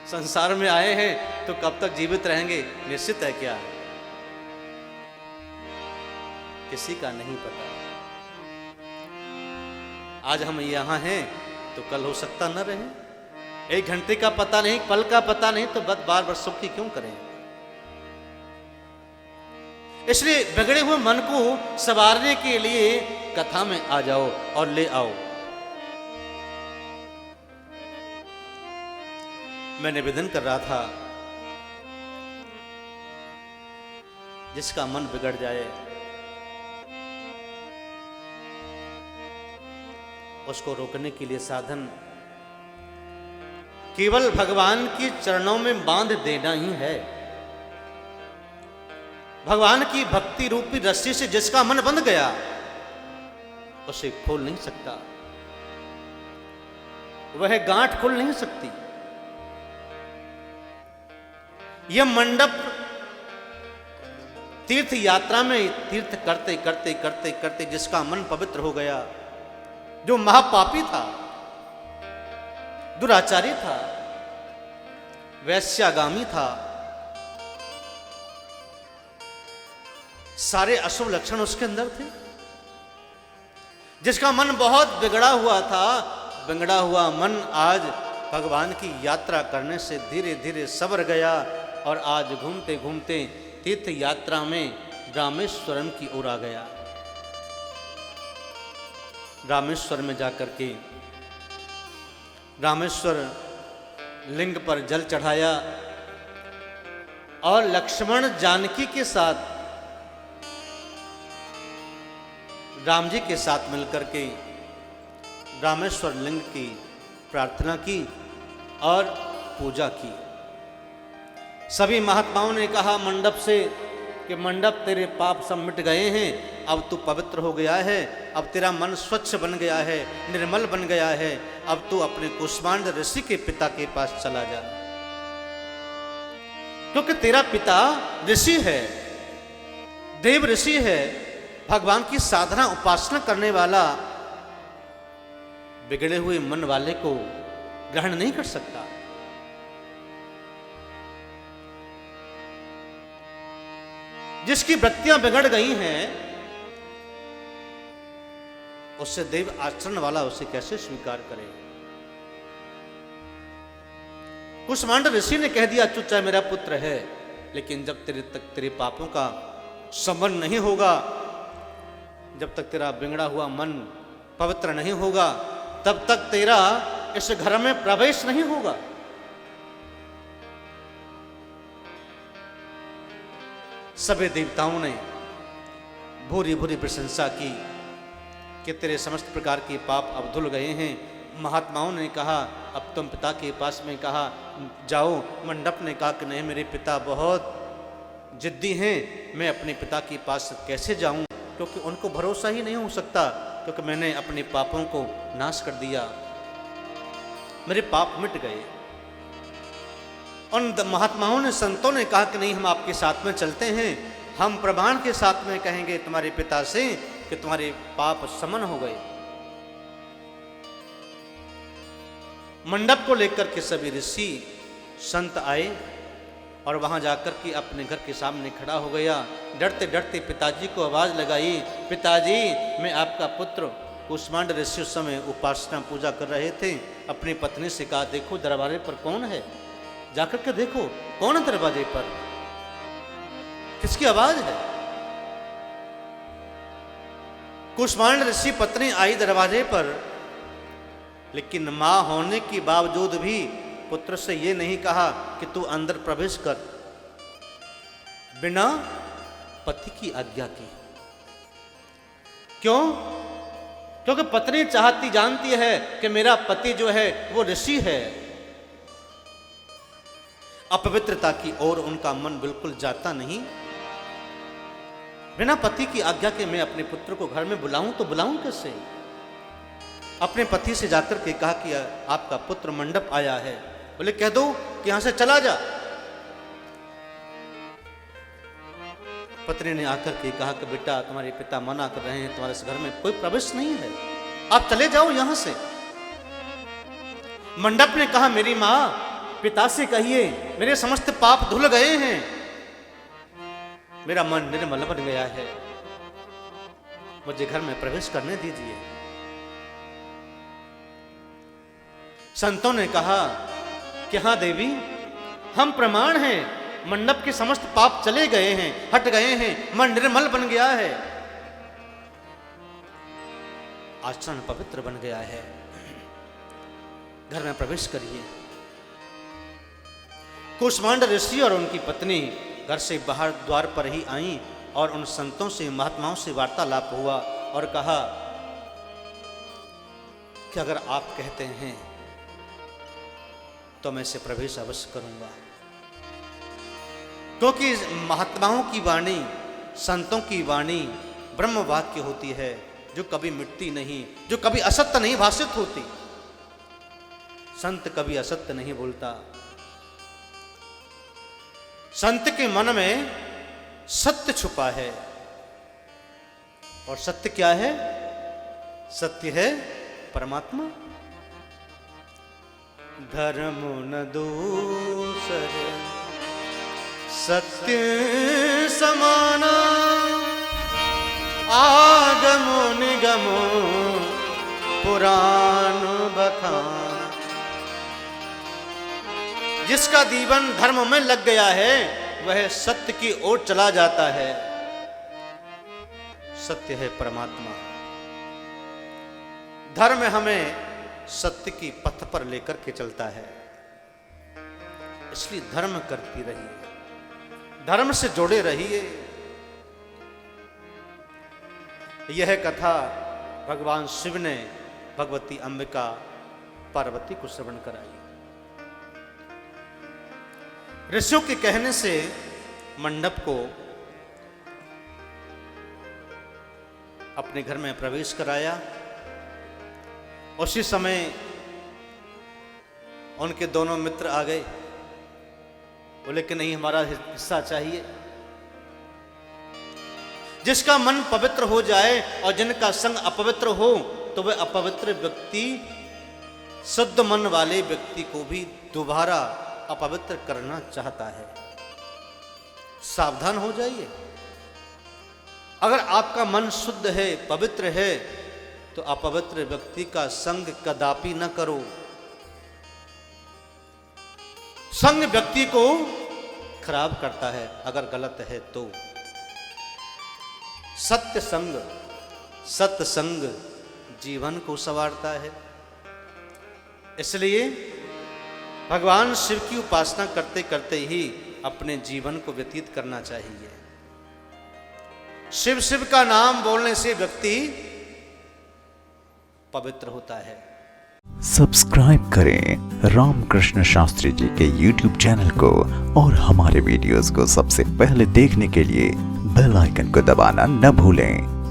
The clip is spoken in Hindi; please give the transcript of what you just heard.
संसार में आए हैं तो कब तक जीवित रहेंगे निश्चित है क्या? किसी का नहीं पता। आज हम यहां हैं तो कल हो सकता न रहे। 1 घंटे का पता नहीं, पल का पता नहीं, तो बार बार सुख की क्यों करें? इसलिए बिगड़े हुए मन को संवारने के लिए कथा में आ जाओ और ले आओ। मैं निवेदन कर रहा था, जिसका मन बिगड़ जाए उसको रोकने के लिए साधन केवल भगवान के चरणों में बांध देना ही है। भगवान की भक्ति रूपी रस्सी से जिसका मन बंध गया उसे खोल नहीं सकता, वह गांठ खोल नहीं सकती। यह मंडप तीर्थ यात्रा में तीर्थ करते करते करते करते जिसका मन पवित्र हो गया, जो महापापी था, दुराचारी था, वैश्यागामी था, सारे अशुभ लक्षण उसके अंदर थे, जिसका मन बहुत बिगड़ा हुआ था, बिगड़ा हुआ मन आज भगवान की यात्रा करने से धीरे धीरे संवर गया और आज घूमते घूमते तीर्थ यात्रा में रामेश्वरम की ओर आ गया। रामेश्वर में जाकर के रामेश्वर लिंग पर जल चढ़ाया और लक्ष्मण जानकी के साथ, राम जी के साथ मिलकर के रामेश्वर लिंग की प्रार्थना की और पूजा की। सभी महात्माओं ने कहा मंडप से कि मंडप तेरे पाप सब मिट गए हैं, अब तू पवित्र हो गया है, अब तेरा मन स्वच्छ बन गया है, निर्मल बन गया है, अब तू अपने कुष्मांड ऋषि के पिता के पास चला जा, क्योंकि तेरा पिता ऋषि है, देव ऋषि है, भगवान की साधना उपासना करने वाला बिगड़े हुए मन वाले को ग्रहण नहीं कर सकता। जिसकी वृत्तियां बिगड़ गई हैं उससे देव आचरण वाला उसे कैसे स्वीकार करे? कुष्मांड ऋषि ने कह दिया, चाहे मेरा पुत्र है, लेकिन जब तेरे तक तेरे पापों का समन नहीं होगा, जब तक तेरा बिगड़ा हुआ मन पवित्र नहीं होगा, तब तक तेरा इस घर में प्रवेश नहीं होगा। सभी देवताओं ने भूरी भूरी प्रशंसा की कि तेरे समस्त प्रकार के पाप अब धुल गए हैं। महात्माओं ने कहा, अब तुम पिता के पास में कहा जाओ। मंडप ने कहा कि नहीं, मेरे पिता बहुत जिद्दी हैं, मैं अपने पिता के पास कैसे जाऊं, क्योंकि उनको भरोसा ही नहीं हो सकता, क्योंकि मैंने अपने पापों को नाश कर दिया, मेरे पाप मिट गए। उन महात्माओं ने, संतों ने कहा कि नहीं, हम आपके साथ में चलते हैं, हम प्रमाण के साथ में कहेंगे तुम्हारे पिता से कि तुम्हारे पाप समन हो गए। मंडप को लेकर के सभी ऋषि संत आए और वहां जाकर के अपने घर के सामने खड़ा हो गया। डरते डरते पिताजी को आवाज लगाई, पिताजी मैं आपका पुत्र। कुष्मांड ऋषि उस समय उपासना पूजा कर रहे थे। अपनी पत्नी से कहा, देखो दरबारे पर कौन है, जाकर के देखो कौन है दरवाजे पर, किसकी आवाज है। कुष्मांड ऋषि पत्नी आई दरवाजे पर, लेकिन मां होने के बावजूद भी पुत्र से ये नहीं कहा कि तू अंदर प्रवेश कर, बिना पति की आज्ञा की। क्यों? क्योंकि पत्नी चाहती, जानती है कि मेरा पति जो है वो ऋषि है। अपवित्रता की ओर उनका मन बिल्कुल जाता नहीं। बिना पति की आज्ञा के मैं अपने पुत्र को घर में बुलाऊं तो बुलाऊं कैसे? अपने पति से जाकर के कहा कि आपका पुत्र मंडप आया है। बोले कह दो कि यहां से चला जा। पत्नी ने आकर के कहा कि बेटा तुम्हारे पिता मना कर रहे हैं, तुम्हारे इस घर में कोई प्रवेश नहीं है, आप चले जाओ यहां से। मंडप ने कहा, मेरी मां पिता से कहिए मेरे समस्त पाप धुल गए हैं, मेरा मन निर्मल बन गया है, मुझे घर में प्रवेश करने दीजिए। संतों ने कहा कि हाँ देवी, हम प्रमाण हैं, मंडप के समस्त पाप चले गए हैं, हट गए हैं, मन निर्मल बन गया है, आचरण पवित्र बन गया है, घर में प्रवेश करिए। कुष्मांड ऋषि और उनकी पत्नी घर से बाहर द्वार पर ही आईं और उन संतों से, महात्माओं से वार्तालाप हुआ और कहा कि अगर आप कहते हैं तो मैं इसे प्रवेश अवश्य करूंगा, क्योंकि महात्माओं की वाणी, संतों की वाणी ब्रह्म वाक्य होती है, जो कभी मिटती नहीं, जो कभी असत्य नहीं भाषित होती। संत कभी असत्य नहीं बोलता। संत के मन में सत्य छुपा है, और सत्य क्या है? सत्य है परमात्मा। धर्म न दूसर सत्य समाना, आगमो निगमो पुराण बखान। जिसका जीवन धर्म में लग गया है वह सत्य की ओर चला जाता है। सत्य है परमात्मा। धर्म हमें सत्य की पथ पर लेकर के चलता है, इसलिए धर्म करती रहिए, धर्म से जुड़े रहिए। यह कथा भगवान शिव ने भगवती अंबिका पार्वती को श्रवण कराई। ऋषियों के कहने से मंडप को अपने घर में प्रवेश कराया। उसी समय उनके दोनों मित्र आ गए, बोले कि नहीं, हमारा हिस्सा चाहिए। जिसका मन पवित्र हो जाए और जिनका संग अपवित्र हो तो वह अपवित्र व्यक्ति शुद्ध मन वाले व्यक्ति को भी दोबारा अपवित्र करना चाहता है। सावधान हो जाइए। अगर आपका मन शुद्ध है, पवित्र है, तो अपवित्र व्यक्ति का संग कदापि न करो। संग व्यक्ति को खराब करता है अगर गलत है तो। सत्य संग, सत्संग जीवन को संवारता है। इसलिए भगवान शिव की उपासना करते करते ही अपने जीवन को व्यतीत करना चाहिए। शिव शिव का नाम बोलने से व्यक्ति पवित्र होता है। सब्सक्राइब करें रामकृष्ण शास्त्री जी के YouTube चैनल को और हमारे वीडियोस को सबसे पहले देखने के लिए बेल आइकन को दबाना न भूलें।